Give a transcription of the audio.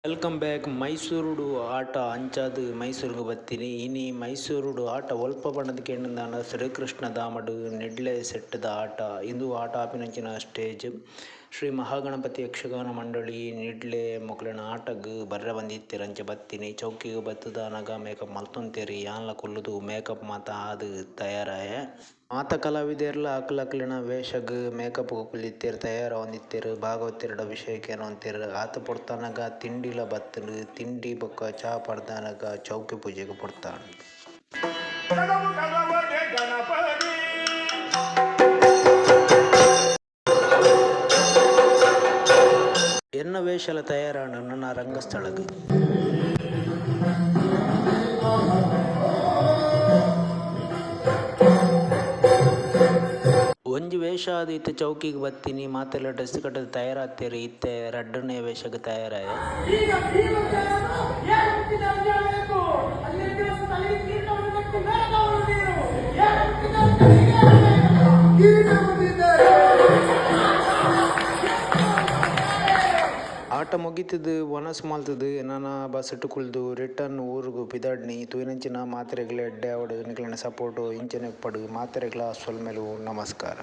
Welcome back. ಮೈಸೂರುಡು ಆಟ ಅಂಚಾದು ಮೈಸೂರಿಗೆ ಬತ್ತೀನಿ. ಇನಿ ಮೈಸೂರುಡು ಆಟ ಒಲ್ಪ ಬಣ್ಣದ ಕೆಂಡದಾಂಡ ಶ್ರೀಕೃಷ್ಣ ದಾಮಡು ನಿಡ್ಲೆ ಸೆಟ್ಟದ ಆಟ. ಇಂದು ಆಟ ಆಪಿನಂಚಿನ ಸ್ಟೇಜ್ ಶ್ರೀ ಮಹಾಗಣಪತಿ ಯಕ್ಷಗಾನ ಮಂಡಳಿ ನಿಡ್ಲೆ ಮೊಕಲಿನ ಆಟಗ್ ಬರ್ರ ಬಂದಿತ್ತೆರಂಚ ಬತ್ತೀನಿ. ಚೌಕಿಗೆ ಬತ್ತದಾನಗ ಮೇಕಪ್ ಮಲ್ತೊಂತೇರಿ ಯಾನ್ಲ ಕೊಲ್ಲುದು ಮೇಕಪ್ ಮಾತ ಆದು ತಯಾರಾಯ. ಮಾತ ಕಲಾವಿದೆರ್ಲ ಅಕ್ಲಿನ ವೇಷಗ್ ಮೇಕಪ್ ಕುಲ್ಲಿತ್ತೇರು ತಯಾರ ಹೊಂದಿತ್ತೇರು. ಭಾಗವತೆರ್ಡ ವಿಷಯಕ್ಕೇನು ಅಂತೇರು ಆತ ಪೊಡ್ತಾನಗ ತಿಂಡಿಲ ಬತ್ತನು. ತಿಂಡಿ ಬೊಕ್ಕ ಚಾ ಪಡ್ದಾನಗ ಚೌಕಿ ಪೂಜೆಗೆ ಪೊಡ್ತಾನು. ಎನ್ನ ವೇಷಲ ತಯಾರಾಣ ನನ್ನ ರಂಗಸ್ಥಳಗ್ ಒಂಜಿ ವೇಷ ಆದ ಇತ್ತೆ ಚೌಕಿಗೆ ಬತ್ತೀನಿ. ಮಾತೆಲ್ಲ ಡ್ರೆಸ್ ಕಟ್ಟದ ತಯಾರಾಗ್ತೇರಿ. ಇತ್ತೆ ರಡ್ಡನೇ ವೇಷಕ್ಕೆ ತಯಾರಾಯ. ಆಟ ಮುಗಿತದು ಒನಸ್ ಮಲ್ತದು. ನಾನು ಬಸ್ ಇಟ್ಟು ಕುಲ್ದು ರಿಟರ್ನ್ ಊರುಗು ಪಿದಾಡ್ನಿ. ತೂಯಿನಂಚಿನ ಮಾತ್ರೆಗಳ ಎಡ್ಡೆ ಆವಡು ನಿಕ್ಲಿನ ಸಪೋರ್ಟು ಇಂಚನೆ ಪಡು ಮಾತ್ರೆಗಳ ಸೊಲ್ಮೆಲು ನಮಸ್ಕಾರ.